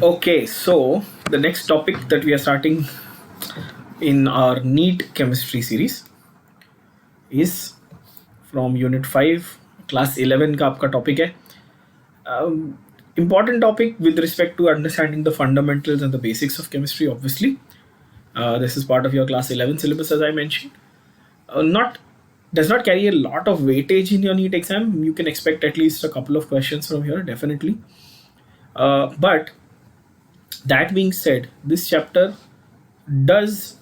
Okay, so the next topic that we are starting in our NEET chemistry series is from Unit 5, Class 11 का आपका topic है. Important topic with respect to understanding the fundamentals and the basics of chemistry, obviously. This is part of your Class 11 syllabus, as I mentioned. Not does not carry a lot of weightage in your NEET exam. You can expect at least a couple of questions from here, definitely. But that being said, this chapter does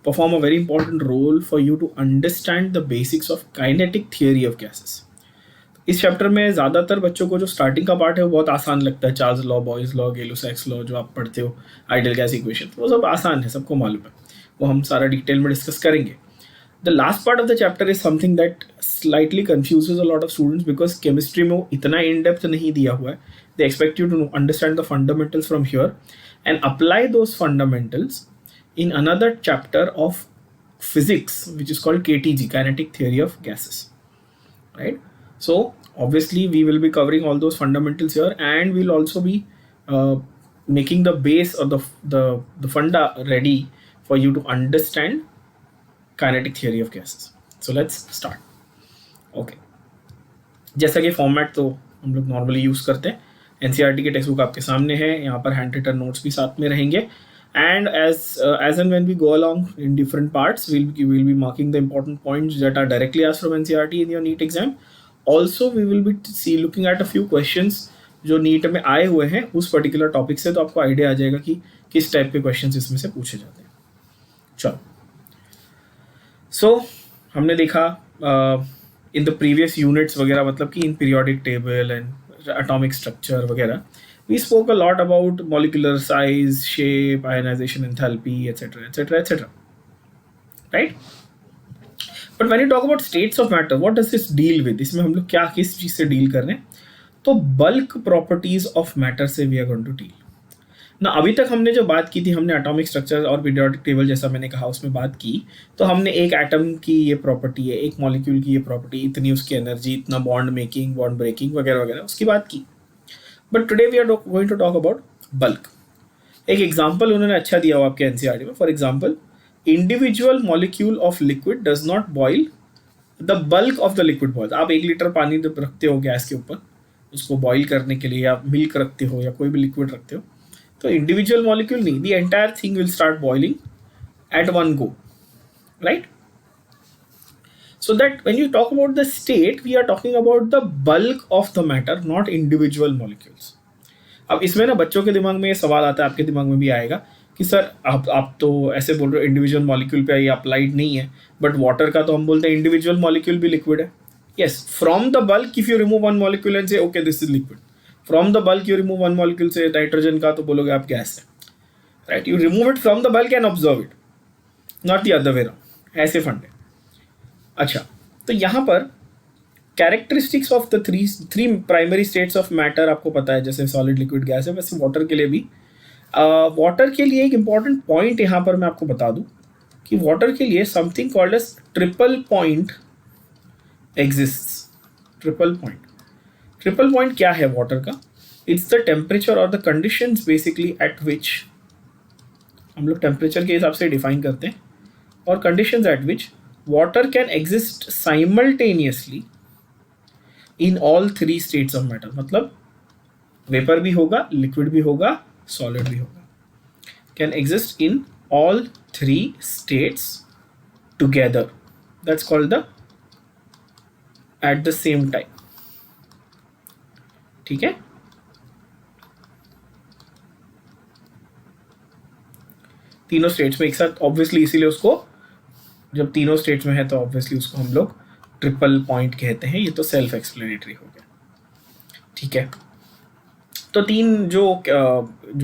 perform a very important role for you to understand the basics of kinetic theory of gases. इस chapter में ज़्यादातर बच्चों को जो starting का part है वो बहुत आसान लगता है. Charles law, Boyle's law, Gay Lussac's law जो आप पढ़ते हो, आइडियल गैस इक्वेशन, वो सब आसान है, सबको मालूम है. वो हम सारा डिटेल में डिस्कस करेंगे. The last part of the chapter is something that slightly confuses a lot of students because chemistry में वो इतना इन डेप्थ नहीं दिया हुआ है. They expect you to understand the fundamentals from here and apply those fundamentals in another chapter of physics, which is called KTG, kinetic theory of gases, right? So obviously we will be covering all those fundamentals here, and we'll also be making the base or the funda ready for you to understand kinetic theory of gases. So let's start. Okay, जैसा कि format तो हम लोग normally use करते हैं, NCERT के text book आपके सामने है, यहाँ पर हैंड रिटन नोट्स भी साथ में रहेंगे. And as and when we go along in different parts, we'll be marking the important points that are directly asked from NCERT in your NEET exam. Also, we will be looking at a few questions जो NEET में आए हुए हैं उस particular topic से, तो आपको idea आ जाएगा कि किस टाइप के क्वेश्चंस इसमें से पूछे जाते हैं. चलो, सो हमने देखा इन द प्रीवियस यूनिट्स वगैरह, मतलब कि in periodic table and atomic structure वगैरह, we spoke a lot about molecular size, shape, ionization enthalpy, etc., etc., etc. Right? But when you talk about states of matter, what does this deal with? इसमें हम लोग क्या किस चीज़ से deal कर रहे हैं? तो bulk properties of matter से we are going to deal. ना अभी तक हमने जो बात की थी, हमने एटॉमिक स्ट्रक्चर और पीरियोडिक टेबल जैसा मैंने कहा उसमें बात की, तो हमने एक एटम की ये प्रॉपर्टी है, एक मॉलिक्यूल की ये प्रॉपर्टी, इतनी उसकी एनर्जी, इतना बॉन्ड मेकिंग, बॉन्ड ब्रेकिंग वगैरह वगैरह, उसकी बात की. But today we are going to talk about bulk. एक एग्जाम्पल उन्होंने अच्छा दिया हुआ आपके एनसीईआरटी में. For example, individual molecule of liquid does not boil, the bulk of the liquid boils. आप 1 लीटर पानी रखते हो गैस के ऊपर उसको बॉइल करने के लिए, या मिल्क रखते हो या कोई भी लिक्विड रखते हो, तो इंडिविजुअल मॉलिक्यूल नहीं, the entire thing will start boiling at one go, right? So that when you talk about the state, we are talking about the bulk of the matter, not individual molecules. अब इसमें ना बच्चों के दिमाग में ये सवाल आता है, आपके दिमाग में भी आएगा कि सर आप तो ऐसे बोल रहे हो इंडिविजुअल मॉलिक्यूल पे ये अप्लाइड नहीं है, बट वाटर का तो हम बोलते हैं इंडिविजुअल मॉलिक्यूल भी लिक्विड है. Yes, from the bulk if you remove one molecule and say okay this is liquid, from the bulk you remove one molecule say nitrogen का तो बोलोगे आप गैस है, right? You remove it from the bulk and observe it, not the other way round. ऐसे फंड है. अच्छा, तो यहाँ पर characteristics of the three primary states of matter आपको पता है, जैसे सॉलिड, लिक्विड, गैस है, वैसे वाटर के लिए भी. वाटर के लिए एक इम्पॉर्टेंट पॉइंट यहाँ पर मैं आपको बता दूँ कि वाटर के लिए something called as triple point exists. Triple point क्या है वाटर का? इट्स द टेम्परेचर और the conditions basically at which, हम लोग टेम्परेचर के हिसाब से डिफाइन करते हैं, और conditions eight which water can exist simultaneously in all three states of matter. मतलब वेपर भी होगा, लिक्विड भी होगा, सॉलिड भी होगा. Can exist in all three states together. That's called the at the same time. ठीक है? तीनों स्टेट्स में एक साथ, ऑब्वियसली इसीलिए उसको, जब तीनों स्टेट्स में है तो ऑब्वियसली उसको हम लोग ट्रिपल पॉइंट कहते हैं. ये तो सेल्फ एक्सप्लेनेटरी हो गया. ठीक है, तो तीन जो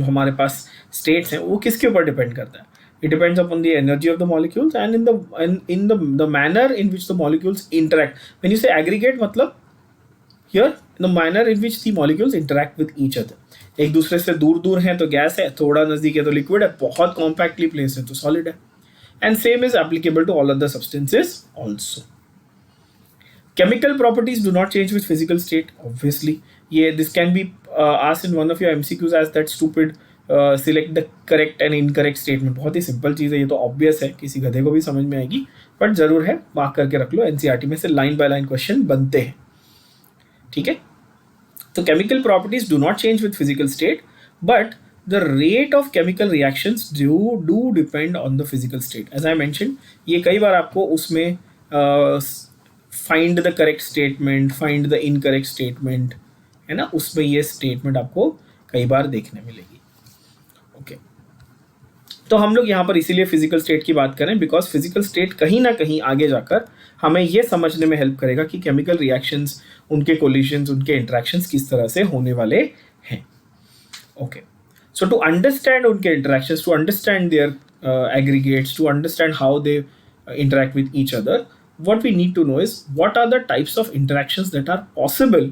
हमारे पास स्टेट्स हैं वो किसके ऊपर डिपेंड करता है? It depends upon the energy of the molecules and in the manner in which the molecules interact. When you से एग्रीगेट, मतलब here the manner in which the molecules interact with each other. एक दूसरे से दूर दूर हैं तो gas है, थोड़ा नज़दीक है तो लिक्विड है, बहुत कॉम्पैक्टली प्लेस है तो सॉलिड है. And same is applicable to all other substances also. Chemical properties do not change with physical state, obviously. ये this can be asked in one of your MCQs as that stupid select the correct and incorrect statement. बहुत ही simple चीज़ है, ये तो obvious है, किसी गधे को भी समझ में आएगी, बट जरूर है, मार्क करके रख लो। एनसीईआरटी में से लाइन बाय लाइन क्वेश्चन बनते हैं, ठीक है। तो chemical properties do not change with physical state, but the rate of chemical reactions do depend on the physical state. As I mentioned, ये कई बार आपको उसमें find the correct statement, find the incorrect statement, है ना, उसमें ये statement आपको कई बार देखने मिलेगी। ओके, तो हम लोग यहाँ पर इसीलिए फिजिकल स्टेट की बात करें, बिकॉज फिजिकल स्टेट कहीं ना कहीं आगे जाकर हमें ये समझने में हेल्प करेगा कि केमिकल रिएक्शंस, उनके कोलिशंस, उनके इंटरेक्शंस किस तरह से होने वाले हैं। ओके, सो टू अंडरस्टैंड उनके interactions, to understand their aggregates, to understand how they interact with each other, what we need to know is what are the types of interactions that are possible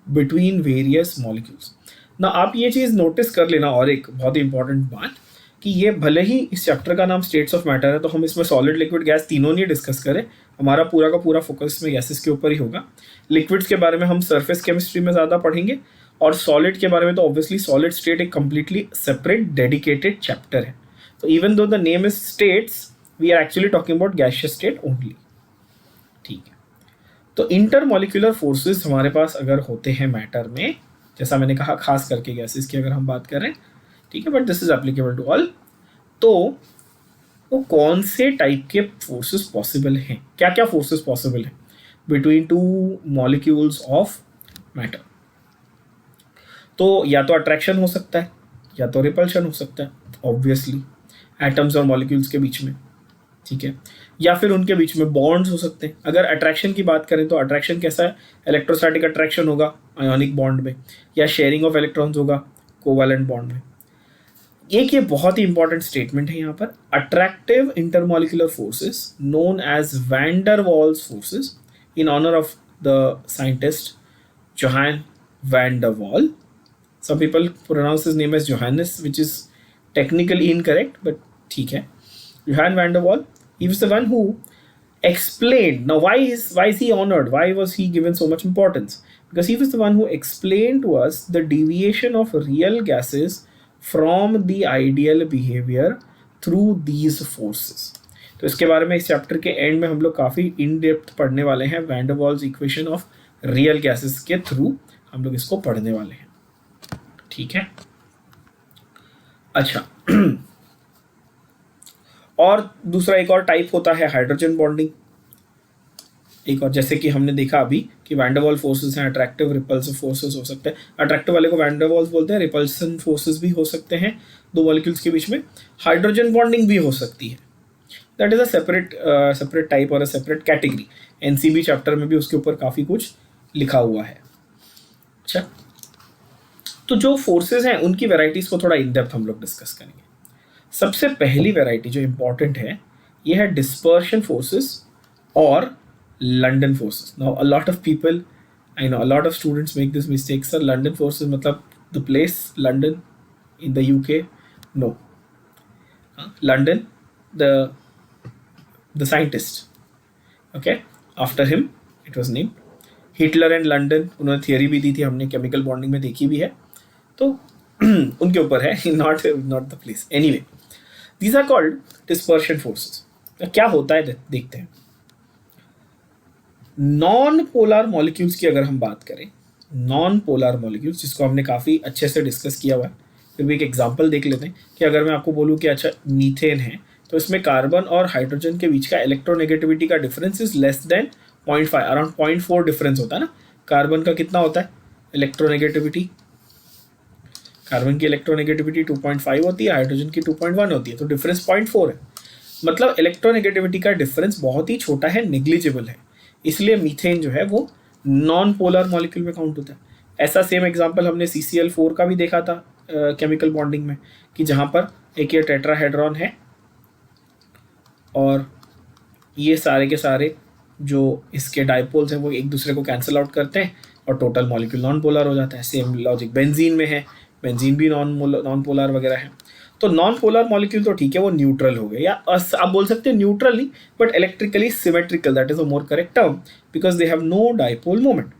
between various molecules. Now आप ये चीज़ notice कर लेना, और एक बहुत ही important बात कि ये भले ही इस चैप्टर का नाम स्टेट्स ऑफ मैटर है, तो हम इसमें सॉलिड, लिक्विड, गैस तीनों नहीं डिस्कस करें, हमारा पूरा का पूरा फोकस इसमें गैसेस के ऊपर ही होगा। लिक्विड्स के बारे में हम सरफेस केमिस्ट्री में ज़्यादा पढ़ेंगे, और सॉलिड के बारे में तो ऑब्वियसली सॉलिड स्टेट एक कम्प्लीटली सेपरेट डेडिकेटेड चैप्टर है। तो even though the name is states, we are actually talking about gaseous state only, ठीक है। तो इंटरमॉलिक्यूलर फोर्सेस हमारे पास अगर होते हैं मैटर में, जैसा मैंने कहा खास करके गैसेस की अगर हम बात करें, ठीक है, but this is applicable to all, तो वो कौन से टाइप के फोर्सेस पॉसिबल हैं, क्या क्या फोर्सेस पॉसिबल हैं between two molecules of matter. तो या तो अट्रैक्शन हो सकता है, या तो रिपल्शन हो सकता है, ऑब्वियसली एटम्स और मॉलिक्यूल्स के बीच में, ठीक है, या फिर उनके बीच में बॉन्ड्स हो सकते हैं। अगर अट्रैक्शन की बात करें तो अट्रैक्शन कैसा है, इलेक्ट्रोस्टैटिक अट्रैक्शन होगा आयोनिक बॉन्ड में, या शेयरिंग ऑफ इलेक्ट्रॉन्स होगा कोवैलेंट बॉन्ड में। एक ये बहुत ही इंपॉर्टेंट स्टेटमेंट है यहाँ पर, attractive intermolecular forces known as van der Waals forces in honour of the scientist Johann van der Waal. Some people pronounce his name as Johannes, which is technically incorrect, but ठीक है। Johann van der Waal, he was the one who explained. Now, why is he honored? Why was he given so much importance? Because he was the one who explained to us the deviation of real gases from the ideal behavior through these forces. तो इसके बारे में इस chapter के and में हम लोग काफ़ी इन डेप्थ पढ़ने वाले हैं। Van der Waals equation of real gases के थ्रू हम लोग इसको पढ़ने वाले हैं, ठीक है। अच्छा, और दूसरा एक और टाइप होता है हाइड्रोजन बॉन्डिंग। एक और, जैसे कि हमने देखा अभी कि वैन डर वाल फोर्सेस हैं, अट्रैक्टिव रिपल्सिव फोर्सेस हो सकते हैं। अट्रैक्टिव वाले को वैन डर वाल्स बोलते हैं, रिपल्सन फोर्सेस भी हो सकते हैं दो मॉलिक्यूल्स के बीच में। हाइड्रोजन बॉन्डिंग भी हो सकती है, that is a separate type or a separate category. NCB chapter में भी उसके ऊपर काफ़ी कुछ लिखा हुआ है। अच्छा, तो जो फोर्सेस हैं उनकी वेराइटीज़ को थोड़ा इन डेप्थ हम लोग डिस्कस करेंगे। सबसे पहली वैरायटी जो इम्पॉर्टेंट है, ये है डिस्पर्शन फोर्सेस और London forces. Now a lot of people, I know a lot of students make this mistake, sir London forces मतलब the place London in the UK? No, London the scientist, okay, after him it was named. Hitler and London, उन्होंने theory भी दी थी, हमने chemical bonding में देखी भी है, तो उनके ऊपर है, not the place. Anyway, these are called dispersion forces. क्या होता है देखते हैं। नॉन पोलर मॉलिक्यूल्स की अगर हम बात करें, नॉन पोलर मॉलिक्यूल्स जिसको हमने काफ़ी अच्छे से डिस्कस किया हुआ है, फिर भी एक एग्जांपल देख लेते हैं कि अगर मैं आपको बोलूँ कि अच्छा मीथेन है, तो इसमें कार्बन और हाइड्रोजन के बीच का इलेक्ट्रोनेगेटिविटी का difference is less than 0.5, around 0.4 difference होता है ना। कार्बन का कितना होता है इलेक्ट्रोनेगेटिविटी? कार्बन की इलेक्ट्रोनेगेटिविटी 2.5 होती है, हाइड्रोजन की 2.1 होती है, तो डिफरेंस 0.4 है। मतलब इलेक्ट्रोनेगेटिविटी का डिफरेंस बहुत ही छोटा है, नेग्लिजिबल है, इसलिए मीथेन जो है वो नॉन पोलर मॉलिक्यूल में काउंट होता है। ऐसा सेम एग्जांपल हमने CCl4 का भी देखा था केमिकल बॉन्डिंग में, कि जहाँ पर एक ये टेट्राहेड्रॉन है और ये सारे के सारे जो इसके डाइपोल्स हैं वो एक दूसरे को कैंसिल आउट करते हैं और टोटल मॉलिक्यूल नॉन पोलर हो जाता है। सेम लॉजिक बेंजीन में है, बेंजीन भी नॉन पोलर वगैरह है। तो नॉन पोलर मॉलिक्यूल तो ठीक है, वो न्यूट्रल हो गए, या आप बोल सकते हैं न्यूट्रल नहीं, but electrically symmetrical, that is a more correct term, because they have no dipole moment.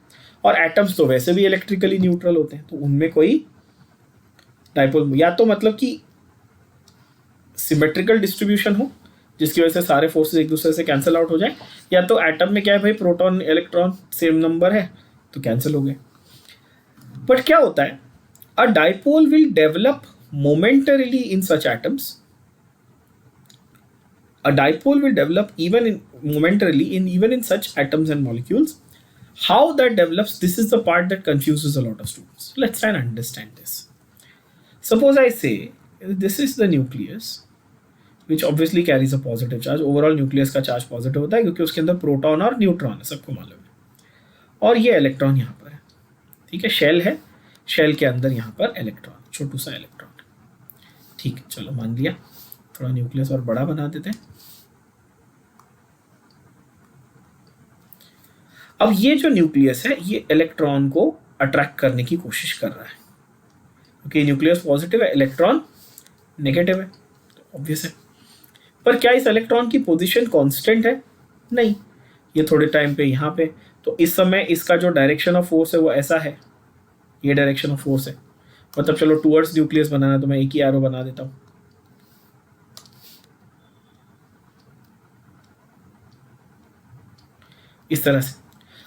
और एटम्स तो वैसे भी इलेक्ट्रिकली न्यूट्रल होते हैं, तो उनमें कोई डाइपोल, या तो मतलब कि सिमेट्रिकल डिस्ट्रीब्यूशन हो जिसकी वजह से सारे फोर्सेस एक दूसरे से कैंसिल आउट हो जाए, या तो एटम में क्या है भाई, प्रोटॉन इलेक्ट्रॉन सेम नंबर है तो कैंसिल हो गए। बट क्या होता है, अ dipole will develop momentarily in such atoms, a dipole will develop momentarily even in such atoms and molecules. How that develops, this is the part that confuses a lot of students. Let's try and understand this. Suppose I say this is the nucleus, which obviously carries a positive charge. Overall nucleus का charge positive होता है क्योंकि उसके अंदर proton और neutron है, सबको मालूम है। और ये इलेक्ट्रॉन यहाँ पर है, ठीक है, शेल है, शेल के अंदर यहाँ पर इलेक्ट्रॉन, छोटू सा इलेक्ट्रॉन, ठीक है, चलो मान लिया। थोड़ा न्यूक्लियस और बड़ा बना देते हैं। अब ये जो न्यूक्लियस है ये इलेक्ट्रॉन को अट्रैक्ट करने की कोशिश कर रहा है, क्योंकि न्यूक्लियस पॉजिटिव है, इलेक्ट्रॉन नेगेटिव है, तो ऑब्वियस है। पर क्या इस इलेक्ट्रॉन की पोजीशन कांस्टेंट है? नहीं, ये थोड़े टाइम पे यहाँ पे, तो इस समय इसका जो डायरेक्शन ऑफ फोर्स है वो ऐसा है, ये डायरेक्शन ऑफ फोर्स है, मतलब चलो टुवर्ड्स न्यूक्लियस बनाना तो मैं एक ही एरो बना देता हूँ, इस तरह से।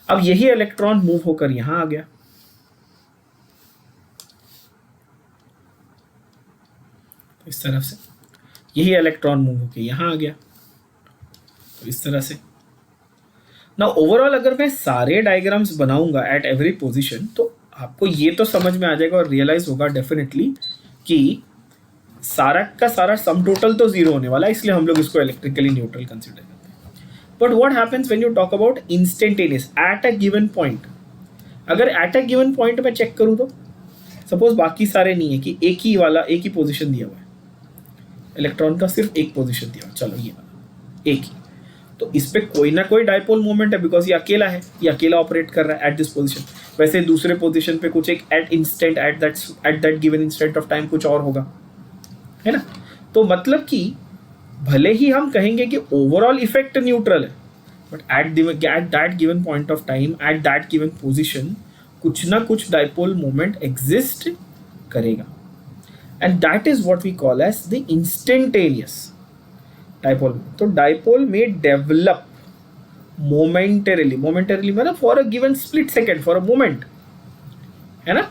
अब यही इलेक्ट्रॉन मूव होकर यहां आ गया, तो इस तरफ से यही इलेक्ट्रॉन मूव होकर यहां आ गया, तो इस तरह से। ना ओवरऑल अगर मैं सारे डायग्राम्स बनाऊंगा एट एवरी पोजीशन, तो आपको ये तो समझ में आ जाएगा और रियलाइज होगा डेफिनेटली कि सारा का सारा सम टोटल तो जीरो होने वाला है, इसलिए हम लोग इसको इलेक्ट्रिकली न्यूट्रल कंसिडर करते हैं। But what happens when you talk about instantaneous at a given point? अगर at a given point में चेक करूँ तो सपोज बाकी सारे नहीं है कि एक ही पोजीशन दिया हुआ है, इलेक्ट्रॉन का सिर्फ एक पोजीशन दिया हुआ, चलो ये वाला एक ही, तो इस पे कोई ना कोई डाइपोल मोमेंट है, बिकॉज ये अकेला है, ये अकेला ऑपरेट कर रहा है एट दिस पोजीशन। वैसे दूसरे पोजीशन पे कुछ एक eight that given instant of time कुछ और होगा, है ना। तो मतलब कि भले ही हम कहेंगे कि ओवरऑल इफेक्ट न्यूट्रल है, but at that given point of time, at that given position, कुछ ना कुछ डाइपोल मोमेंट एग्जिस्ट करेगा, and that is what we call as the instantaneous dipole. तो डाइपोल में डेवलप मोमेंटरीली मतलब for a given split second, for a moment, है ना,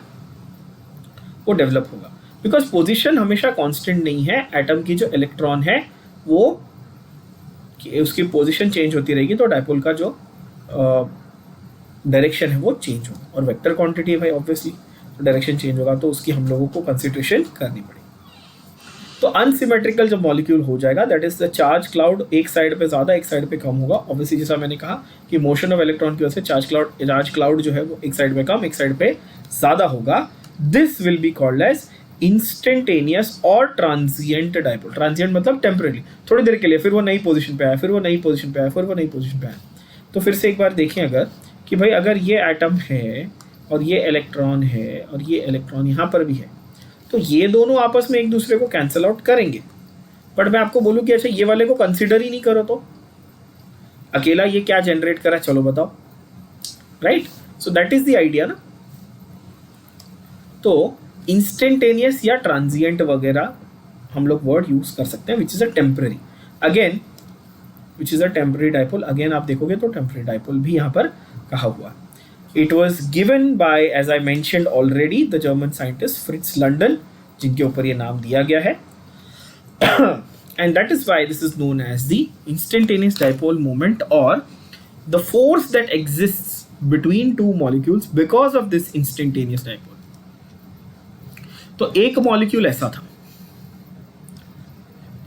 वो डेवलप होगा, बिकॉज पोजीशन हमेशा कांस्टेंट नहीं है। एटम की जो इलेक्ट्रॉन है वो उसकी पोजीशन चेंज होती रहेगी, तो डाइपोल का जो डायरेक्शन है वो चेंज होगा, और वेक्टर क्वांटिटी है भाई ऑब्वियसली, तो डायरेक्शन चेंज होगा, तो उसकी हम लोगों को कंसिडरेशन करनी पड़ेगी। तो अनसिमेट्रिकल जब मॉलिक्यूल हो जाएगा, that is the charge cloud एक साइड पे ज़्यादा एक साइड पे कम होगा। ऑब्वियसली जैसा मैंने कहा कि मोशन ऑफ इलेक्ट्रॉन की वजह से चार्ज क्लाउड जो है वो एक साइड पे कम एक साइड पे ज़्यादा होगा। This will be called as instantaneous और ट्रांजिएंट डाइपोल। ट्रांजिएंट मतलब टेम्परेरी, थोड़ी देर के लिए, फिर वो नई पोजीशन पे आया, फिर वो नई पोजीशन पे आया, फिर वो नई पोजीशन पे आया। तो फिर से एक बार देखें अगर कि भाई अगर ये एटम है और ये इलेक्ट्रॉन है और ये इलेक्ट्रॉन यहाँ पर भी है, तो ये दोनों आपस में एक दूसरे को कैंसिल आउट करेंगे। बट मैं आपको बोलूँ कि अच्छा ये वाले को कंसिडर ही नहीं करो, तो अकेला ये क्या जनरेट करा, चलो बताओ, right. So that is the idea ना। तो इंस्टेंटेनियस या ट्रांजिएंट वगैरह हम लोग वर्ड यूज कर सकते हैं, which is a temporary, again which is a temporary dipole. Again आप देखोगे तो टेम्परेरी डाइपोल भी यहाँ पर कहा हुआ। It was given by, as I mentioned already, the German scientist Fritz London, जिनके ऊपर ये नाम दिया गया है। And that is why this is known as the instantaneous dipole moment, और the force that exist between two molecules because of this instantaneous dipole. तो एक मॉलिक्यूल ऐसा था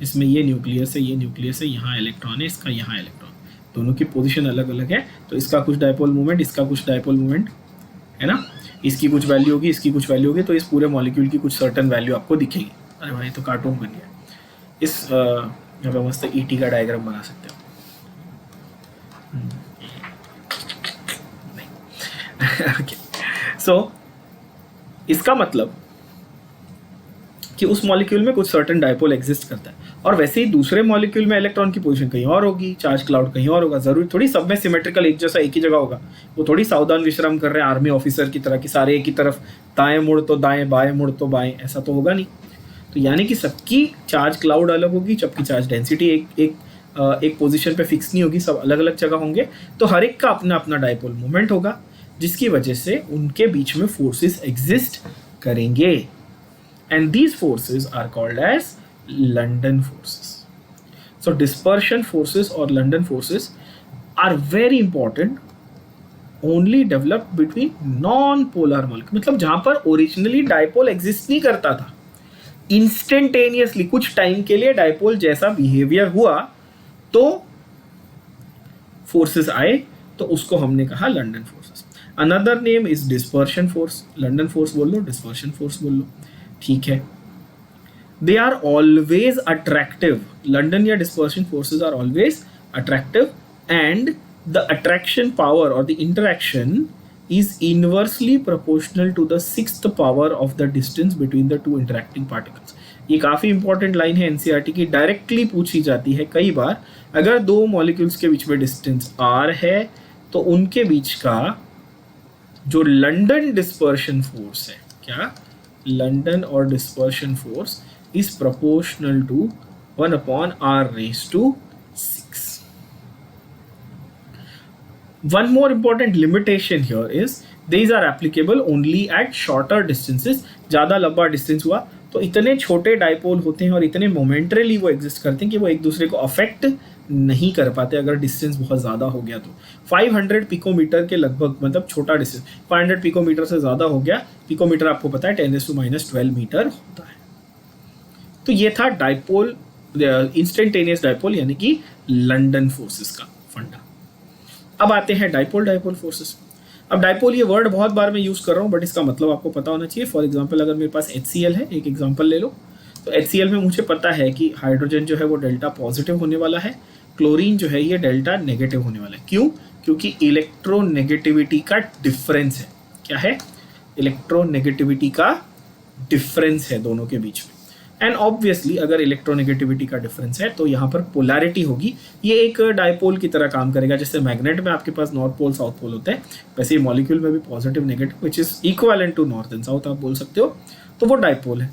इसमें ये न्यूक्लियस है, ये न्यूक्लियस है, यहाँ इलेक्ट्रॉन है, इसका यहाँ इलेक्ट्रॉन, दोनों की पोजीशन अलग अलग है, तो इसका कुछ डाइपोल मोमेंट, इसका कुछ डाइपोल मोमेंट, है ना, इसकी कुछ वैल्यू होगी, इसकी कुछ वैल्यू होगी, तो इस पूरे मॉलिक्यूल की कुछ सर्टन वैल्यू आपको दिखेगी। अरे भाई तो कार्टून बन गया। इस यहाँ पे मस्त ईटी का डायग्राम बना सकते हो। ओके, सो इसका मतलब कि उस मॉलिक्यूल में कुछ सर्टेन डायपोल एग्जिस्ट करता है, और वैसे ही दूसरे मॉलिक्यूल में इलेक्ट्रॉन की पोजीशन कहीं और होगी, चार्ज क्लाउड कहीं और होगा। जरूरी थोड़ी सब में सिमेट्रिकल एक जैसा एक ही जगह होगा। वो थोड़ी सावधान विश्राम कर रहे हैं आर्मी ऑफिसर की तरह कि सारे एक ही तरफ, दाएं मुड़ तो दाएं, बाएं मुड़ तो बाएं, ऐसा तो होगा नहीं। तो यानी कि सबकी चार्ज क्लाउड अलग होगी, सबकी चार्ज डेंसिटी एक पोजीशन पे फिक्स नहीं होगी, सब अलग अलग जगह होंगे। तो हर एक का अपना अपना डायपोल मोमेंट होगा, जिसकी वजह से उनके बीच में फोर्सेस एग्जिस्ट करेंगे, and these forces are called as London forces. So dispersion forces और London forces are very important, only develop between non polar molecule, मतलब जहां पर ओरिजिनली डायपोल एग्जिस्ट नहीं करता था, इंस्टेंटेनियसली कुछ टाइम के लिए डायपोल जैसा बिहेवियर हुआ तो फोर्सेस आए, तो उसको हमने कहा London forces. Another name is dispersion force. London force बोल लो, डिस्पर्शन फोर्स बोल लो, ठीक है। They are always attractive. London या dispersion forces are always attractive, and the attraction power और the interaction is inversely proportional to the sixth power of the distance between the two interacting particles. ये काफ़ी important line है, NCERT की directly पूछी जाती है कई बार। अगर दो मॉलिक्यूल्स के बीच में डिस्टेंस r है तो उनके बीच का जो लंडन डिस्पर्शन फोर्स है, क्या लंडन और dispersion force is proportional to 1/r⁻⁶। One more important limitation here is these are applicable only at shorter distances. ज़्यादा लंबा डिस्टेंस हुआ तो इतने छोटे डायपोल होते हैं और इतने मोमेंटरली वो एग्जिस्ट करते हैं कि वो एक दूसरे को अफेक्ट नहीं कर पाते अगर डिस्टेंस बहुत ज़्यादा हो गया तो। 500 पिकोमीटर के लगभग, मतलब छोटा डिस्टेंस 500 पिकोमीटर से ज़्यादा हो गया, पिकोमीटर आपको पता है 10⁻⁻12 मीटर होता है। तो ये था डायपोल, इंस्टेंटेनियस डायपोल यानी कि लंडन फोर्सेस का फंडा। अब आते हैं डायपोल फोर्सेस। अब डायपोल ये वर्ड बहुत बार मैं यूज़ कर रहा हूँ, बट इसका मतलब आपको पता होना चाहिए। फॉर एग्जांपल अगर मेरे पास HCl है, एक एग्जांपल ले लो, तो HCl में मुझे पता है कि हाइड्रोजन जो है वो डेल्टा पॉजिटिव होने वाला है, क्लोरीन जो है ये डेल्टा नेगेटिव होने वाला है। क्यों? क्योंकि इलेक्ट्रोनेगेटिविटी का डिफरेंस है। क्या है? इलेक्ट्रोनेगेटिविटी का डिफरेंस है दोनों के बीच में। एंड ऑब्वियसली अगर इलेक्ट्रोनेगेटिविटी का डिफरेंस है तो यहाँ पर पोलैरिटी होगी। ये एक डायपोल की तरह काम करेगा। जैसे मैग्नेट में आपके पास नॉर्थ पोल साउथ पोल होते हैं, वैसे मॉलिक्यूल में भी positive negative which is equivalent to north and south आप बोल सकते हो, तो वो डायपोल है।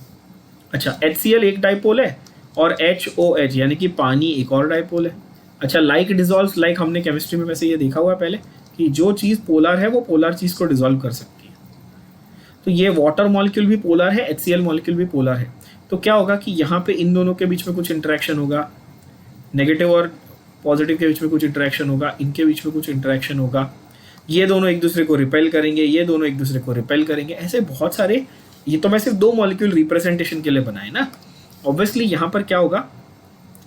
अच्छा, HCl एक डायपोल है और HOH यानी कि पानी एक और डायपोल है। अच्छा, लाइक डिजॉल्व लाइक, हमने केमिस्ट्री में वैसे ये देखा हुआ है पहले कि जो चीज़ पोलर है वो पोलर चीज़ को डिजॉल्व कर सकती है। तो ये वाटर मॉलिक्यूल भी पोलर है, HCl मॉलिक्यूल भी पोलर है। तो क्या होगा कि यहाँ पे इन दोनों के बीच में कुछ इंटरेक्शन होगा, नेगेटिव और पॉजिटिव के बीच में कुछ इंटरेक्शन होगा, इनके बीच में कुछ इंटरेक्शन होगा, ये दोनों एक दूसरे को रिपेल करेंगे, ये दोनों एक दूसरे को रिपेल करेंगे, ऐसे बहुत सारे। ये तो मैं सिर्फ दो मॉलिक्यूल रिप्रेजेंटेशन के लिए बनाए ना। ऑब्वियसली यहाँ पर क्या होगा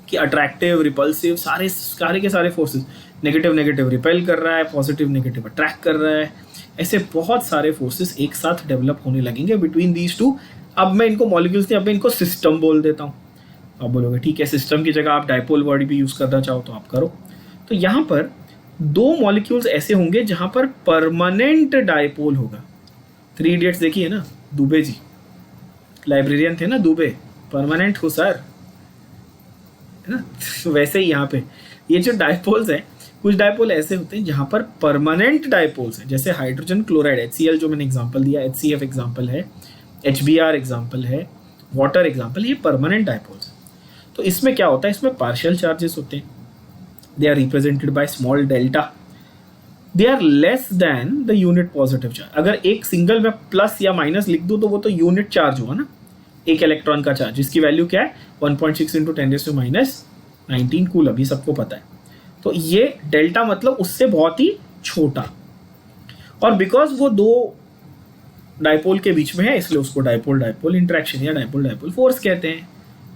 कि अट्रैक्टिव, रिपल्सिव, सारे के सारे फोर्सेस, नेगेटिव रिपेल कर रहा है, पॉजिटिव नेगेटिव अट्रैक्ट कर रहा है, ऐसे बहुत सारे फोर्सेस एक साथ डेवलप होने लगेंगे बिटवीन दीज टू। अब मैं इनको मॉलिक्यूल्स नहीं, अब मैं इनको सिस्टम बोल देता हूँ। आप बोलोगे ठीक है, सिस्टम की जगह आप डायपोल वर्ड भी यूज़ करना चाहो तो आप करो। तो यहाँ पर दो मॉलिक्यूल्स ऐसे होंगे जहाँ पर परमानेंट डायपोल होगा। 3 इडियट्स देखिए ना, दुबे जी लाइब्रेरियन थे ना दुबे, परमानेंट हो सर, है ना। तो वैसे ही यहाँ पे ये जो डायपोल्स हैं, कुछ डायपोल ऐसे होते हैं जहाँ पर परमानेंट डायपोल्स हैं, जैसे हाइड्रोजन क्लोराइड HCl जो मैंने एग्जाम्पल दिया, HCF एग्जाम्पल है, HBr एग्जाम्पल है, वाटर एग्जाम्पल, ये परमानेंट डायपोल्स है। तो इसमें क्या होता है, इसमें पार्शियल चार्जेस होते हैं, they are represented by small delta, they are less than the unit positive charge. अगर एक सिंगल में प्लस या माइनस लिख दूँ तो वो तो यूनिट चार्ज हुआ ना, एक इलेक्ट्रॉन का चार्ज, जिसकी वैल्यू क्या है 1.6 × 10⁻⁻19 कूलम, ये सबको पता है। तो ये डेल्टा मतलब उससे बहुत ही छोटा, और बिकॉज वो दो डायपोल के बीच में है इसलिए उसको डायपोल इंटरेक्शन या डायपोल फोर्स कहते हैं।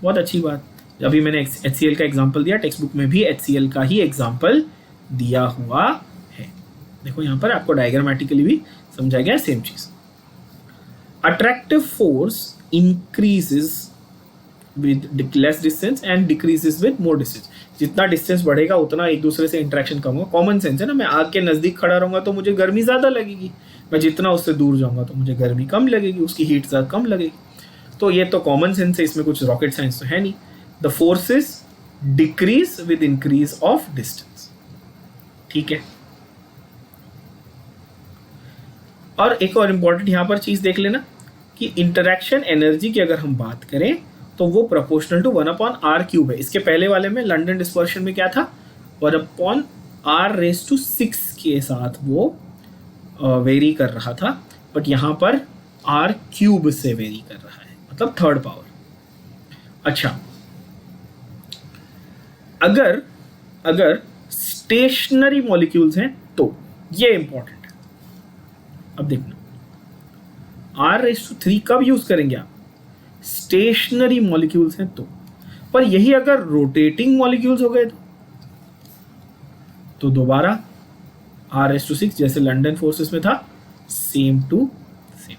बहुत अच्छी बात। अभी मैंने HCl का एग्जांपल दिया, टेक्स्ट बुक में भी HCl का ही एग्जांपल दिया हुआ है। देखो यहाँ पर आपको डायग्रामेटिकली भी समझाया गया सेम चीज। Attractive force increases with less distance and decreases with more distance. जितना डिस्टेंस बढ़ेगा उतना एक दूसरे से इंटरेक्शन कम होगा। कॉमन सेंस है ना, मैं आग के नज़दीक खड़ा रहूँगा तो मुझे गर्मी ज़्यादा लगेगी, मैं जितना उससे दूर जाऊँगा तो मुझे गर्मी कम लगेगी, उसकी हीट ज़्यादा कम लगेगी। तो ये तो कॉमन सेंस है, इसमें कुछ रॉकेट साइंस तो है नहीं. The forces decrease with increase of distance. ठीक है. और एक और इंपॉर्टेंट यहाँ पर चीज देख लेना कि इंटरैक्शन एनर्जी की अगर हम बात करें तो वो प्रोपोर्शनल टू 1/r³ है. इसके पहले वाले में लंडन डिस्पर्शन में क्या था, 1/r⁶ के साथ वो वेरी कर रहा था, बट यहाँ पर r³ से वेरी कर रहा है, मतलब थर्ड पावर. अच्छा, अगर स्टेशनरी मॉलिक्यूल्स हैं तो ये इंपॉर्टेंट है. अब देखना r⁵ कब यूज करेंगे आप, स्टेशनरी मॉलिक्यूल्स हैं तो. पर यही अगर रोटेटिंग मॉलिक्यूल्स हो गए तो दोबारा r⁶ जैसे लंडन फोर्सेस में था, सेम टू सेम.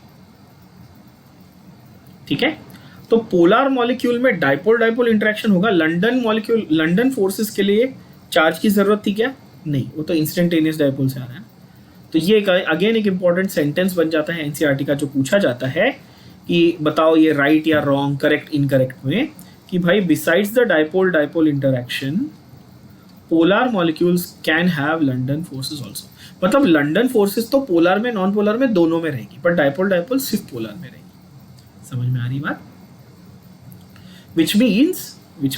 ठीक है. तो पोलर मॉलिक्यूल में डाइपोल डाइपोल इंटरेक्शन होगा. लंडन फोर्सेस के लिए चार्ज की जरूरत थी क्या, नहीं, वो तो इंस्टेंटेनियस डाइपोल से आ रहा है. तो ये अगेन एक इंपॉर्टेंट सेंटेंस बन जाता है एनसीईआरटी का, जो पूछा जाता है कि बताओ ये राइट या रॉन्ग, करेक्ट इनकरेक्ट में, कि भाई besides the dipole dipole interaction polar molecules can have London forces also. मतलब लंडन फोर्सेस तो पोलर में नॉन पोलर में दोनों में रहेगी, पर डाइपोल डाइपोल सिर्फ पोलर में रहेगी. समझ में आ रही बात? which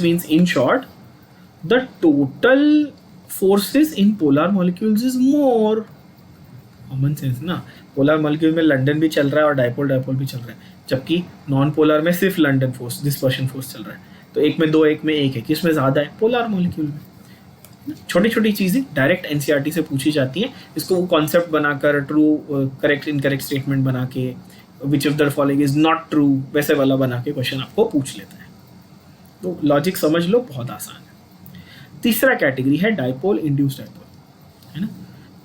means in short the total forces in polar molecules is more. Common sense ना. पोलर मॉलिक्यूल में लंडन भी चल रहा है और डाइपोल डाइपोल भी चल रहा है, जबकि नॉन पोलर में सिर्फ लंडन फोर्स, डिस्पर्शन फोर्स चल रहा है. तो एक में 2, एक में 1 है, किसमें ज़्यादा है, पोलर मॉलिक्यूल में. छोटी छोटी चीज़ें डायरेक्ट एनसीईआरटी से पूछी जाती हैं. इसको वो कॉन्सेप्ट बनाकर ट्रू करेक्ट इनकरेक्ट स्टेटमेंट बना के, which of the following is not true, वैसे वाला बना के क्वेश्चन आपको पूछ लेता है. तो लॉजिक समझ लो, बहुत आसान है. तीसरा कैटेगरी है डाइपोल इंड्यूस्ड डाइपोल, है ना.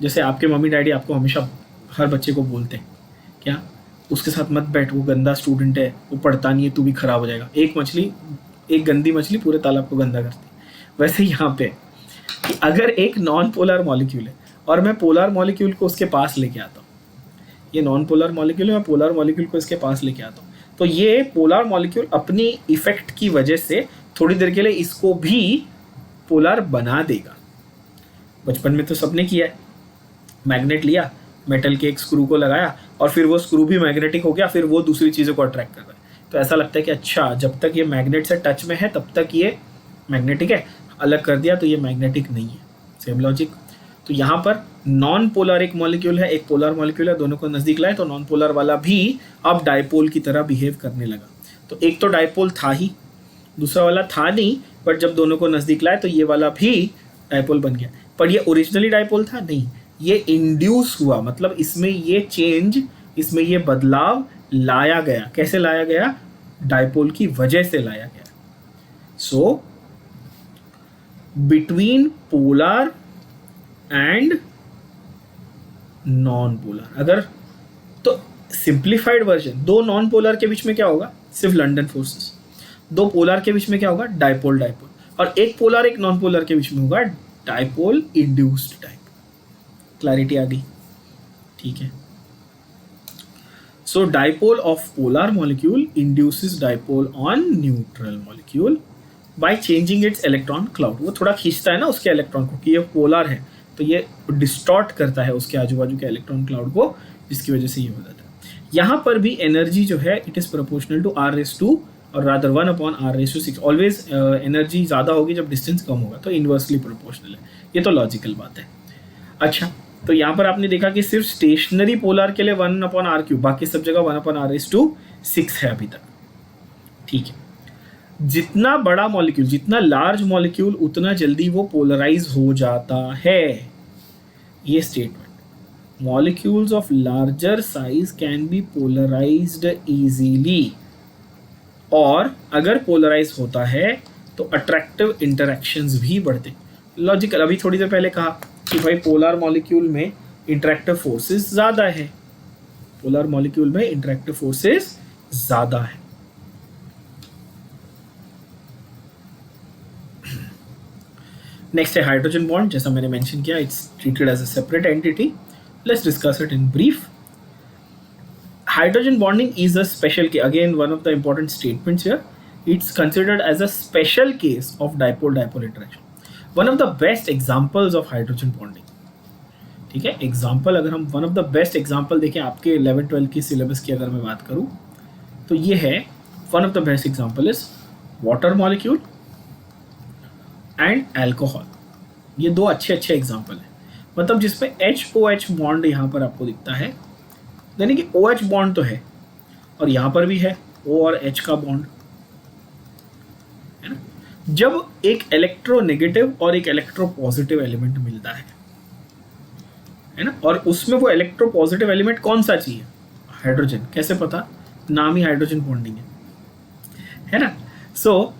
जैसे आपके मम्मी डैडी आपको हमेशा हर बच्चे को बोलते हैं क्या, उसके साथ मत बैठ, वो गंदा स्टूडेंट है, वो पढ़ता नहीं है, तू भी खराब हो जाएगा. एक गंदी मछली पूरे तालाब को गंदा करती है. वैसे यहाँ पे कि अगर एक नॉन पोलर मॉलिक्यूल है और मैं पोलर मॉलिक्यूल को उसके पास लेके आता हूँ, ये नॉन पोलर मॉलिक्यूल है, मैं पोलर मॉलिक्यूल को इसके पास लेके आता हूँ, तो ये पोलर मॉलिक्यूल अपनी इफेक्ट की वजह से थोड़ी देर के लिए इसको भी पोलर बना देगा. बचपन में तो सबने किया है, मैग्नेट लिया, मेटल के एक स्क्रू को लगाया और फिर वो स्क्रू भी मैग्नेटिक हो गया, फिर वो दूसरी चीज़ों को अट्रैक्ट कर रहा है. तो ऐसा लगता है कि अच्छा, जब तक ये मैग्नेट से टच में है तब तक ये मैग्नेटिक है, अलग कर दिया तो ये मैग्नेटिक नहीं है. Same logic. तो यहाँ पर नॉन पोलर एक मॉलिक्यूल है, एक पोलर मॉलिक्यूल है, दोनों को नज़दीक लाए तो नॉन पोलर वाला भी अब डाइपोल की तरह बिहेव करने लगा. तो एक तो डाइपोल था ही, दूसरा वाला था नहीं, बट जब दोनों को नज़दीक लाए तो ये वाला भी डाइपोल बन गया. पर ये ओरिजिनली डाइपोल था नहीं, ये इंड्यूस हुआ, मतलब इसमें ये चेंज, इसमें ये बदलाव लाया गया. कैसे लाया गया, डाइपोल की वजह से लाया गया. So between polar and non polar, अगर तो सिंप्लीफाइड वर्जन, दो नॉन पोलर के बीच में क्या होगा, सिर्फ लंडन फोर्सेस. दो पोलर के बीच में क्या होगा, डाइपोल डाइपोल. और एक पोलर एक नॉन पोलर के बीच में होगा डाइपोल इंड्यूस्ड डाइपोल. क्लैरिटी आ गई? ठीक है. So dipole of polar molecule induces dipole on neutral molecule by changing its electron cloud. वो थोड़ा खींचता है ना उसके इलेक्ट्रॉन को, कि ये पोलर है, तो ये डिस्टॉर्ट करता है उसके आजू बाजू के इलेक्ट्रॉन क्लाउड को, जिसकी वजह से ये हो जाता है. यहाँ पर भी एनर्जी जो है it is proportional to r⁵ और रादर 1/r⁶. ऑलवेज एनर्जी ज़्यादा होगी जब डिस्टेंस कम होगा, तो इन्वर्सली प्रोपोर्शनल है. ये तो लॉजिकल बात है. अच्छा, तो यहाँ पर आपने देखा कि सिर्फ स्टेशनरी पोलर के लिए 1/r³, बाकी सब जगह 1/r⁶ है अभी तक. ठीक है. जितना बड़ा मॉलिक्यूल, जितना लार्ज मॉलिक्यूल, उतना जल्दी वो पोलराइज हो जाता है. ये statement, molecules of larger size can be polarised easily. और अगर पोलराइज होता है तो अट्रैक्टिव इंटरेक्शंस भी बढ़ते. लॉजिकल. अभी थोड़ी देर पहले कहा कि भाई पोलर मॉलिक्यूल में इंटरेक्टिव फोर्सेस ज़्यादा है, पोलर मॉलिक्यूल में इंटरेक्टिव फोर्सेस ज़्यादा है. नेक्स्ट है हाइड्रोजन बॉन्ड. जैसा मैंने मेंशन किया, it's treated as a separate entity. Let's discuss it in brief. hydrogen bonding is a special case. Again, one of the important statements here. It's considered as a special case of dipole-dipole interaction. One of the best examples of hydrogen bonding. ठीक है, example अगर हम one of the best example देखें आपके 11-12 की syllabus की अगर मैं बात करूं तो ये है one of the best example is water molecule and alcohol. ये दो अच्छे अच्छे एग्जाम्पल हैं. मतलब जिसमें HOH बॉन्ड यहाँ पर आपको दिखता है, यानी कि OH बॉन्ड तो है और यहाँ पर भी है O और H का बॉन्ड है ना. जब एक इलेक्ट्रोनेगेटिव और एक इलेक्ट्रो पॉजिटिव एलिमेंट मिलता है ना, और उसमें वो इलेक्ट्रो पॉजिटिव एलिमेंट कौन सा चाहिए, हाइड्रोजन. कैसे पता, नाम ही हाइड्रोजन बॉन्डिंग है ना. सो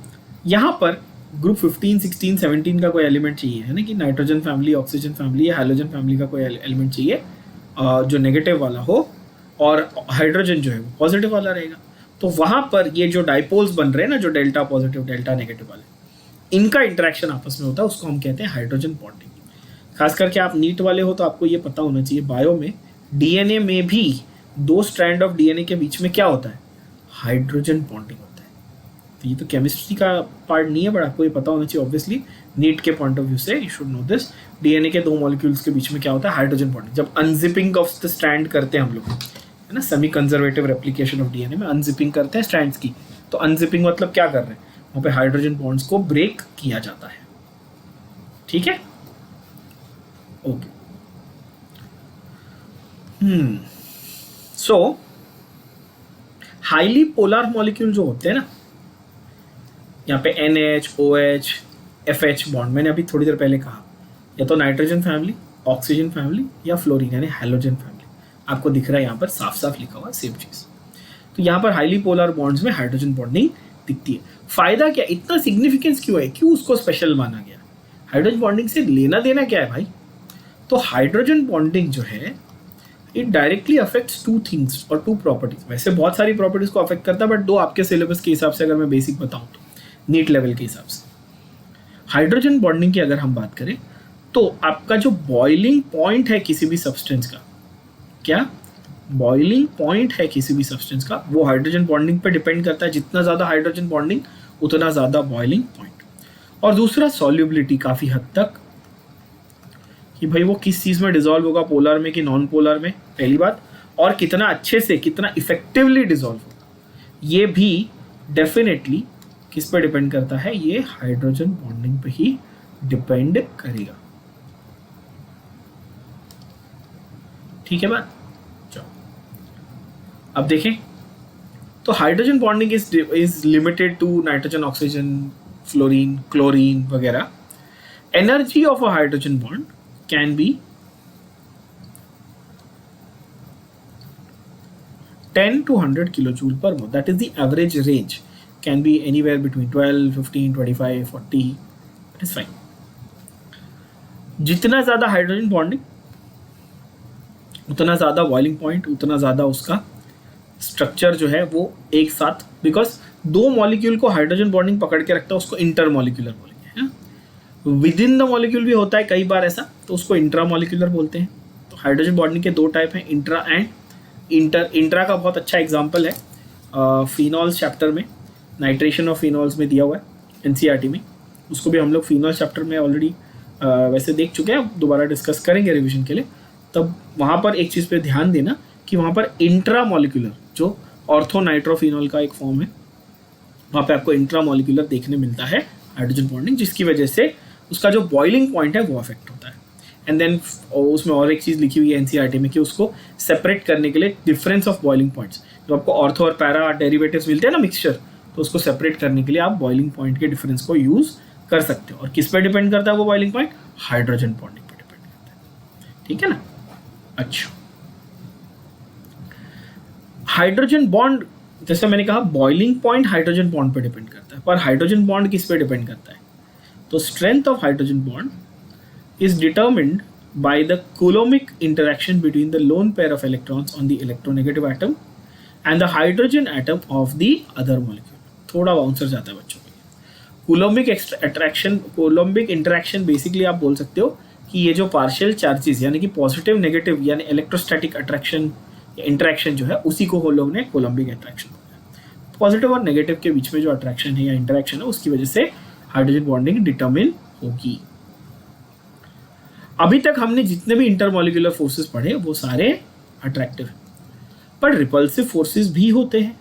यहाँ पर ग्रुप 15, 16, 17 का कोई एलिमेंट चाहिए है ना, कि नाइट्रोजन फैमिली, ऑक्सीजन फैमिली या हैलोजन फैमिली का कोई एलिमेंट चाहिए जो नेगेटिव वाला हो, और हाइड्रोजन जो है वो पॉजिटिव वाला रहेगा. तो वहाँ पर ये जो डाइपोल्स बन रहे हैं ना, जो डेल्टा पॉजिटिव डेल्टा नेगेटिव वाले, इनका इंटरेक्शन आपस में होता है, उसको हम कहते हैं हाइड्रोजन बॉन्डिंग. खास करके आप नीट वाले हो तो आपको ये पता होना चाहिए, बायो में डीएनए में भी दो स्ट्रैंड ऑफ डीएनए के बीच में क्या होता है, हाइड्रोजन बॉन्डिंग होता है. तो ये तो केमिस्ट्री का पार्ट नहीं है, बट आपको ये पता होना चाहिए ऑब्वियसली नीट के पॉइंट ऑफ व्यू से. You should know this. DNA के दो मॉलिक्यूल्स के बीच में क्या होता है, हाइड्रोजन बॉन्डिंग. जब अनजिपिंग ऑफ द स्ट्रैंड करते हैं हम लोग, है ना, semi conservative replication of DNA में अनजिपिंग करते हैं स्ट्रैंड्स की. तो अनजिपिंग मतलब क्या कर रहे हैं, वहाँ पे हाइड्रोजन बॉन्ड्स को ब्रेक किया जाता है. ठीक है, ओके. सो हाईली पोलर मॉलिक्यूल जो होते हैं ना, यहाँ पे NH, OH, FH बॉन्ड, मैंने अभी थोड़ी देर पहले कहा, या तो नाइट्रोजन फैमिली, ऑक्सीजन फैमिली या फ्लोरीन यानी हैलोजन फैमिली. आपको दिख रहा है यहाँ पर साफ साफ लिखा हुआ सेम चीज. तो यहाँ पर हाईली पोलर बॉन्ड्स में हाइड्रोजन बॉन्डिंग दिखती है. फायदा क्या, इतना सिग्निफिकेंस क्यों है, क्यों उसको स्पेशल माना गया, हाइड्रोजन बॉन्डिंग से लेना देना क्या है भाई. तो हाइड्रोजन बॉन्डिंग जो है it directly affects two things और टू प्रॉपर्टीज. वैसे बहुत सारी प्रॉपर्टीज को अफेक्ट करता है, बट दो आपके सिलेबस के हिसाब से अगर मैं बेसिक बताऊं तो नीट लेवल के हिसाब से हाइड्रोजन बॉन्डिंग की अगर हम बात करें तो आपका जो बॉइलिंग पॉइंट है किसी भी सब्सटेंस का, क्या बॉइलिंग पॉइंट है किसी भी सब्सटेंस का, वो हाइड्रोजन बॉन्डिंग पे डिपेंड करता है. जितना ज़्यादा हाइड्रोजन बॉन्डिंग उतना ज़्यादा बॉइलिंग पॉइंट. और दूसरा सॉल्युबिलिटी, काफ़ी हद तक कि भाई वो किस चीज़ में डिजॉल्व होगा, पोलर में कि नॉन पोलर में, पहली बात. और कितना अच्छे से, कितना इफेक्टिवली डिजॉल्व होगा, ये भी डेफिनेटली किस पे डिपेंड करता है, ये हाइड्रोजन बॉन्डिंग पे ही डिपेंड करेगा. ठीक है बात. चलो अब देखें, तो hydrogen bonding is limited to nitrogen, oxygen, fluorine, chlorine वगैरह. Energy of a hydrogen bond can be 10 to 100 kilojoule per mole. That is the average range. Can be anywhere between 12, 15, 25, 40. That is fine. जितना ज़्यादा hydrogen bonding उतना ज़्यादा boiling point, उतना ज़्यादा उसका structure जो है वो एक साथ, बिकॉज दो मॉलिक्यूल को हाइड्रोजन बॉन्डिंग पकड़ के रखता है, उसको इंटर मॉलिक्यूलर बोलेंगे. विद इन द मॉलिक्यूल भी होता है कई बार ऐसा, तो उसको इंट्रा मॉलिक्यूलर बोलते हैं. तो हाइड्रोजन बॉन्डिंग के दो टाइप हैं, इंट्रा एंड इंटर. इंट्रा का बहुत अच्छा एग्जांपल है फिनॉल्स चैप्टर में, नाइट्रेशन ऑफ फिनॉल्स में दिया हुआ है NCERT में. उसको भी हम लोग फिनॉल्स चैप्टर में ऑलरेडी वैसे देख चुके हैं, दोबारा डिस्कस करेंगे रिविजन के लिए. तब वहाँ पर एक चीज़ पे ध्यान देना कि वहाँ पर इंट्रा मॉलिक्यूलर जो ऑर्थोनाइट्रोफिनॉल का एक फॉर्म है, वहाँ पे आपको इंट्रा मॉलिक्यूलर देखने मिलता है हाइड्रोजन बॉन्डिंग, जिसकी वजह से उसका जो बॉइलिंग पॉइंट है वो अफेक्ट होता है. एंड देन उसमें और एक चीज़ लिखी हुई है NCERT में कि उसको सेपरेट करने के लिए डिफरेंस ऑफ बॉइलिंग पॉइंट्स, जो आपको ऑर्थो और पैरा डेरिवेटिव्स मिलते हैं ना मिक्सचर, तो उसको सेपरेट करने के लिए आप बॉइलिंग पॉइंट के डिफरेंस को यूज़ कर सकते हो. और किस पे डिपेंड करता है वो बॉइलिंग पॉइंट, हाइड्रोजन बॉन्डिंग पे डिपेंड करता है. ठीक है ना. अच्छा, हाइड्रोजन बॉन्ड, जैसे मैंने कहा बॉइलिंग पॉइंट हाइड्रोजन बॉन्ड पे डिपेंड करता है, पर हाइड्रोजन बॉन्ड किस पे डिपेंड करता है, तो strength of hydrogen bond is determined by the coulombic interaction between the lone pair of electrons on the electronegative atom and the hydrogen atom of the other molecule. थोड़ा bouncer जाता है बच्चों के लिए. कूलोमिक इंटरेक्शन बेसिकली आप बोल सकते हो कि ये जो पार्शियल चार्जेस यानी कि पॉजिटिव नेगेटिव यानी इलेक्ट्रोस्टैटिक अट्रैक्शन इंटरेक्शन जो है उसी को हम लोग ने कोलम्बिक अट्रैक्शन बोला। पॉजिटिव और नेगेटिव के बीच में जो अट्रैक्शन है या इंटरेक्शन है उसकी वजह से हाइड्रोजन बॉन्डिंग डिटरमिन होगी। अभी तक हमने जितने भी इंटरमॉलिक्यूलर फोर्सेस पढ़े वो सारे अट्रैक्टिव हैं, पर रिपल्सिव फोर्सेस भी होते हैं,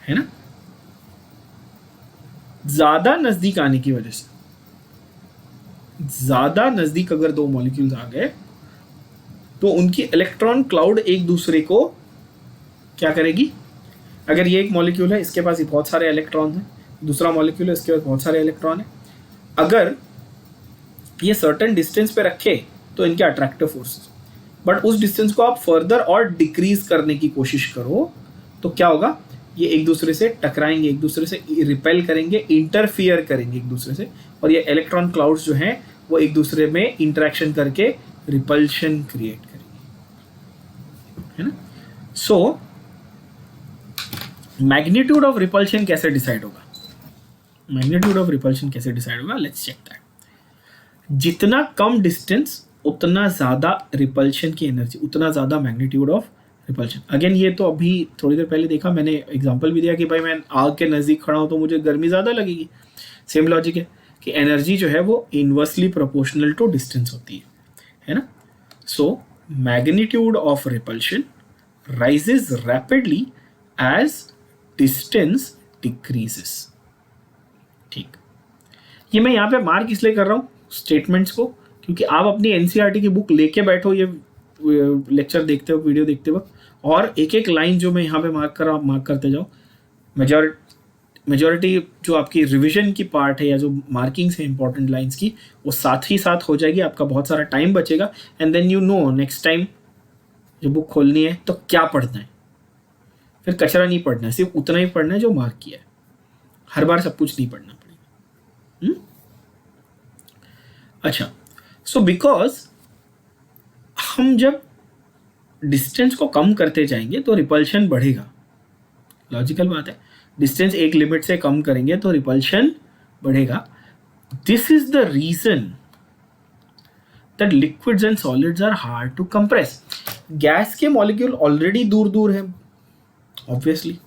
है ना। ज्यादा नजदीक आने की वजह से, ज्यादा नजदीक अगर दो मॉलिक्यूल्स आ गए तो उनकी इलेक्ट्रॉन क्लाउड एक दूसरे को क्या करेगी। अगर ये एक मॉलिक्यूल है, इसके पास बहुत सारे इलेक्ट्रॉन हैं, दूसरा मॉलिक्यूल है, इसके पास बहुत सारे इलेक्ट्रॉन हैं, अगर ये सर्टेन डिस्टेंस पे रखे तो इनके अट्रैक्टिव फोर्सेस, बट उस डिस्टेंस को आप फर्दर और डिक्रीज करने की कोशिश करो तो क्या होगा, ये एक दूसरे से टकराएंगे, एक दूसरे से रिपेल करेंगे, इंटरफियर करेंगे एक दूसरे से, और ये इलेक्ट्रॉन क्लाउड्स जो हैं वो एक दूसरे में इंटरेक्शन करके रिपल्शन क्रिएट करेंगे, है ना। सो मैग्नीट्यूड ऑफ रिपल्शन कैसे डिसाइड होगा, मैग्नीट्यूड ऑफ रिपल्शन कैसे डिसाइड होगा, लेट्स चेक दैट। जितना कम डिस्टेंस उतना ज़्यादा रिपल्शन की एनर्जी, उतना ज़्यादा मैग्नीट्यूड ऑफ रिपल्शन। अगेन ये तो अभी थोड़ी देर पहले देखा मैंने, एग्जांपल भी दिया कि भाई मैं आग के नज़दीक खड़ा हूँ तो मुझे गर्मी ज़्यादा लगेगी। सेम लॉजिक है कि एनर्जी जो है वो इन्वर्सली प्रोपोर्शनल टू डिस्टेंस होती है ना। So magnitude of repulsion rises rapidly as distance decreases. ठीक, ये मैं यहाँ पे मार्क इसलिए कर रहा हूँ स्टेटमेंट्स को, क्योंकि आप अपनी एनसीईआरटी की बुक लेके बैठो ये लेक्चर देखते हो, वीडियो देखते वक्त, और एक एक लाइन जो मैं यहाँ पे मार्क कर रहा हूँ मार्क करते जाओ। मेजॉरिटी जो आपकी रिवीजन की पार्ट है या जो मार्किंग्स है इंपॉर्टेंट लाइंस की, वो साथ ही साथ हो जाएगी, आपका बहुत सारा टाइम बचेगा, and then you know next time जो बुक खोलनी है तो क्या पढ़ना है, फिर कचरा नहीं पढ़ना है, सिर्फ उतना ही पढ़ना है जो मार्क किया है, हर बार सब कुछ नहीं पढ़ना पड़ेगा। अच्छा, सो बिकॉज हम जब डिस्टेंस को कम करते जाएंगे तो रिपल्शन बढ़ेगा, लॉजिकल बात है। डिस्टेंस एक लिमिट से कम करेंगे तो रिपल्शन बढ़ेगा। This is the reason that liquids and solids are hard to compress. Gas के मॉलिक्यूल ऑलरेडी दूर दूर है ऑब्वियसली,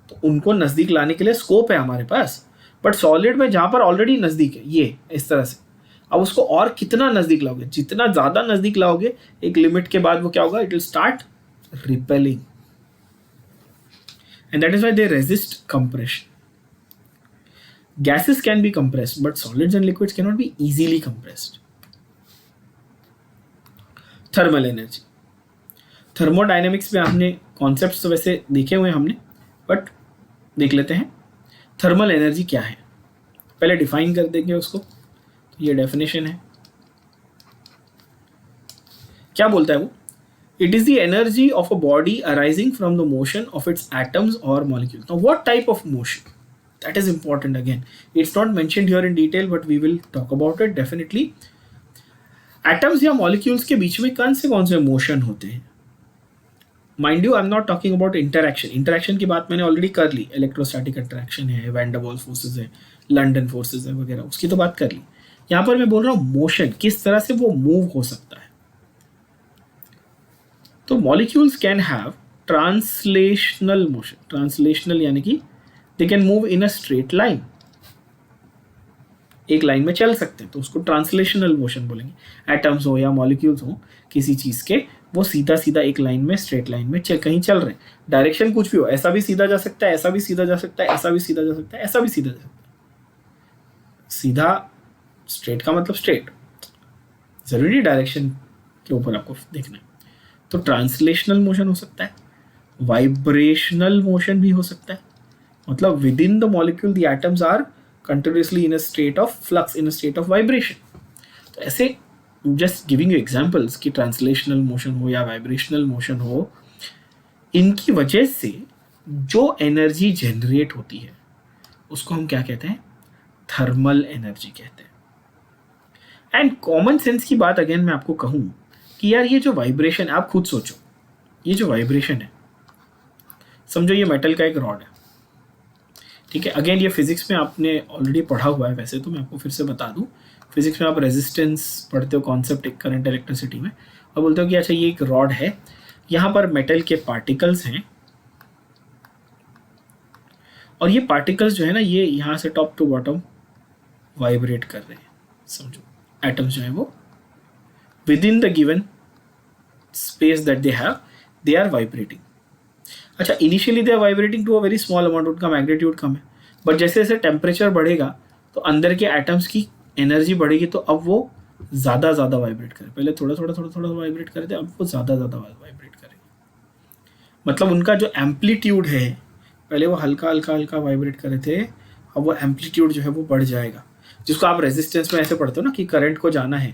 तो उनको नजदीक लाने के लिए स्कोप है हमारे पास, बट सॉलिड में जहां पर ऑलरेडी नजदीक है, ये इस तरह से, अब उसको और कितना नजदीक लाओगे, जितना ज्यादा नजदीक लाओगे एक लिमिट के बाद वो क्या होगा, it will start repelling, and that is why they resist compression. Gases can be compressed, but solids and liquids cannot be easily compressed. Thermal energy. Thermodynamics में आपने कॉन्सेप्ट्स तो वैसे देखे हुए हमने, बट देख लेते हैं थर्मल एनर्जी क्या है। पहले डिफाइन कर देंगे उसको, तो ये डेफिनेशन है। क्या बोलता है वो, it is the energy of a body arising from the motion of its atoms or molecule. Now what type of motion, that is important again, it's not mentioned here in detail but we will talk about it definitely। atoms या molecules के बीच में कौन से motion होते हैं, mind you I am not talking about interaction की बात मैंने ऑलरेडी कर ली, इलेक्ट्रोस्टैटिक अट्रैक्शन है, वैन डर वाल्स फोर्सेस है, लंडन फोर्सेस है वगैरह, उसकी तो बात कर ली। यहाँ पर मैं बोल रहा हूँ मोशन, किस तरह से वो मूव हो सकता है। तो molecules can have translational motion, translational यानी कि they can move in a straight line, एक लाइन में चल सकते हैं तो उसको ट्रांसलेशनल मोशन बोलेंगे। एटम्स हो या मॉलिक्यूल्स हो किसी चीज के, वो सीधा सीधा एक लाइन में, स्ट्रेट लाइन में कहीं चल रहे हैं, डायरेक्शन कुछ भी हो, ऐसा भी सीधा जा सकता है, ऐसा भी सीधा जा सकता है, ऐसा भी सीधा जा सकता है, ऐसा भी सीधा जा सकता है। सीधा स्ट्रेट का मतलब स्ट्रेट, जरूरी डायरेक्शन के ऊपर आपको देखना है। तो ट्रांसलेशनल मोशन हो सकता है, वाइब्रेशनल मोशन भी हो सकता है, मतलब within the molecule the atoms are continuously in a state of flux, in a state of vibration. तो ऐसे जस्ट गिविंग यू एग्जांपल्स कि ट्रांसलेशनल मोशन हो या वाइब्रेशनल मोशन हो, इनकी वजह से जो एनर्जी जनरेट होती है उसको हम क्या कहते हैं, थर्मल एनर्जी कहते हैं। एंड कॉमन सेंस की बात अगेन मैं आपको कहूँ कि यार ये जो वाइब्रेशन, आप खुद सोचो, ये जो वाइब्रेशन है, समझो ये मेटल का एक रॉड है, ठीक है। अगेन ये फिजिक्स में आपने ऑलरेडी पढ़ा हुआ है, वैसे तो मैं आपको फिर से बता दूं, फिजिक्स में आप रेजिस्टेंस पढ़ते हो, कॉन्सेप्ट एक करंट इलेक्ट्रिसिटी में, और बोलते हो कि अच्छा ये एक रॉड है, यहाँ पर मेटल के पार्टिकल्स हैं और ये पार्टिकल्स जो है ना ये यहाँ से टॉप टू बॉटम वाइब्रेट कर रहे हैं। समझो एटम्स जो है वो within the given space that they have they are vibrating. अच्छा, initially they are vibrating to a very small amount, उनका मैग्नीट्यूड कम है, बट जैसे जैसे टेम्परेचर बढ़ेगा तो अंदर के एटम्स की एनर्जी बढ़ेगी तो अब वो ज़्यादा वाइब्रेट करे। पहले थोड़ा थोड़ा वाइब्रेट करे थे, अब वो ज़्यादा वाइब्रेट करेंगे। मतलब उनका जो एम्पलीट्यूड है, पहले वो हल्का वाइब्रेट करे थे, अब वो एम्पलीट्यूड जो है वो बढ़ जाएगा। जिसको आप रेजिस्टेंस में ऐसे पढ़ते हो ना कि करंट को जाना है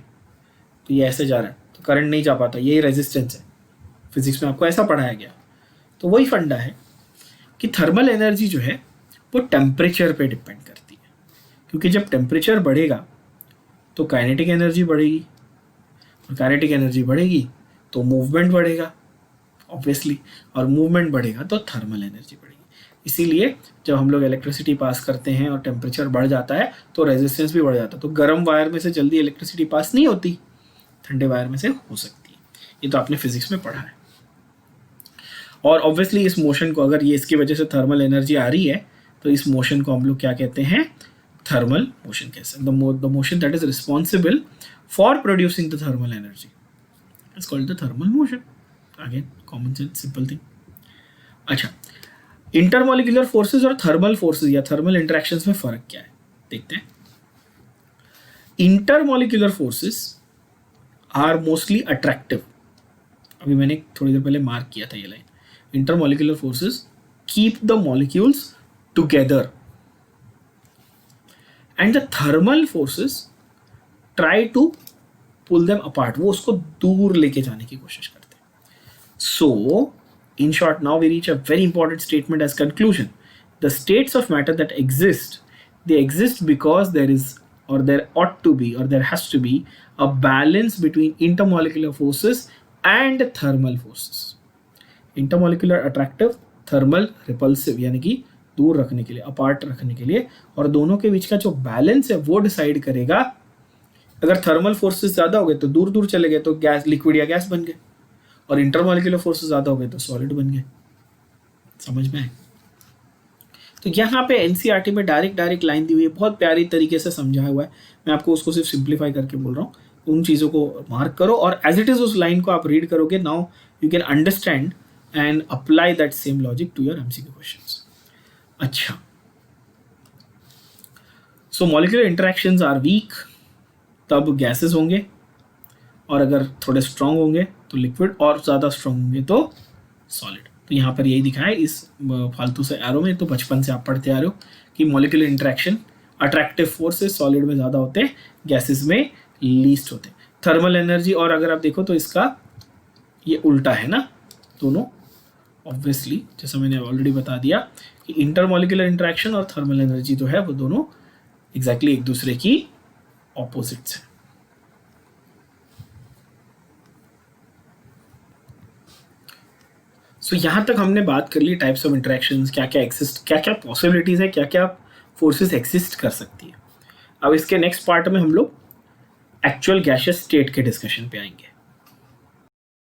तो ये ऐसे जा रहा है तो करंट नहीं जा पाता, यही रेजिस्टेंस है। फिजिक्स में आपको ऐसा पढ़ाया गया। तो वही फंडा है कि थर्मल एनर्जी जो है वो टेम्परेचर पे डिपेंड करती है, क्योंकि जब टेम्परेचर बढ़ेगा तो काइनेटिक एनर्जी बढ़ेगी, और काइनेटिक एनर्जी बढ़ेगी तो मूवमेंट बढ़ेगा ऑब्वियसली, और मूवमेंट बढ़ेगा तो थर्मल एनर्जी बढ़ेगी। इसीलिए जब हम लोग इलेक्ट्रिसिटी पास करते हैं और टेम्परेचर बढ़ जाता है तो रेजिस्टेंस भी बढ़ जाता है। तो गर्म वायर में से जल्दी इलेक्ट्रिसिटी पास नहीं होती, ठंडे वायर में से हो सकती है। ये तो आपने फिजिक्स में पढ़ा है। और ऑब्वियसली इस मोशन को, अगर ये इसकी वजह से थर्मल एनर्जी आ रही है तो इस मोशन को हम लोग क्या कहते हैं? थर्मल मोशन कहते हैं। The motion that is responsible for producing the thermal energy is called the thermal motion. Again common sense, simple thing. अच्छा, इंटरमॉलिक्यूलर फोर्सेस और थर्मल फोर्सेस या थर्मल इंटरेक्शंस में फर्क क्या है देखते हैं। Intermolecular forces are mostly attractive. अभी मैंने थोड़ी देर पहले मार्क किया था ये line. Intermolecular forces keep the molecules together and the thermal forces try to pull them apart. वो उसको दूर लेके जाने की कोशिश करते हैं। सो in short, now we reach a very important statement as conclusion. The states of matter that exist, they exist because there is, or there ought to be, or there has to be a balance between intermolecular forces and thermal forces. Intermolecular attractive, thermal repulsive, यानी कि दूर रखने के लिए, apart रखने के लिए, और दोनों के बीच का जो बैलेंस है वो डिसाइड करेगा। अगर थर्मल फोर्सेस ज़्यादा हो गए तो दूर दूर चले गए तो गैस, लिक्विड या गैस बन गए, और इंटरमॉलिक्यूलर फोर्सेस ज़्यादा हो गए तो सॉलिड बन गए। समझ में आए? तो यहाँ पे एनसीईआरटी में डायरेक्ट लाइन दी हुई है, बहुत प्यारी तरीके से समझाया हुआ है। मैं आपको उसको सिर्फ सिंप्लीफाई करके बोल रहा हूँ। उन चीज़ों को मार्क करो और एज इट इज़ उस लाइन को आप रीड करोगे, now you can understand and apply that same logic to your MCQ questions. अच्छा, so molecular interactions are weak, तब गैसेस होंगे, और अगर थोड़े स्ट्रॉन्ग होंगे तो लिक्विड, और ज़्यादा स्ट्रॉन्ग होंगे तो सॉलिड। तो यहाँ पर यही दिखा है इस फालतू से एरो में। तो बचपन से आप पढ़ते आ रहे हो कि molecular interaction, attractive forces solid में ज़्यादा होते हैं, गैसेस में लीस्ट होते हैं। थर्मल एनर्जी, और अगर आप देखो तो इसका ये उल्टा है ना दोनों, ऑब्वियसली जैसा मैंने ऑलरेडी बता दिया कि इंटरमॉलिक्यूलर इंटरेक्शन और थर्मल एनर्जी जो है वो दोनों एग्जैक्टली एक दूसरे की ऑपोजिट्स हैं। सो यहाँ तक हमने बात कर ली टाइप्स ऑफ इंटरेक्शंस, क्या क्या एग्जिस्ट, क्या क्या पॉसिबिलिटीज़ है, क्या क्या फोर्सेस एग्जिस्ट कर सकती है। अब इसके नेक्स्ट पार्ट में हम लोग एक्चुअल गैसियस स्टेट के डिस्कशन पे आएंगे।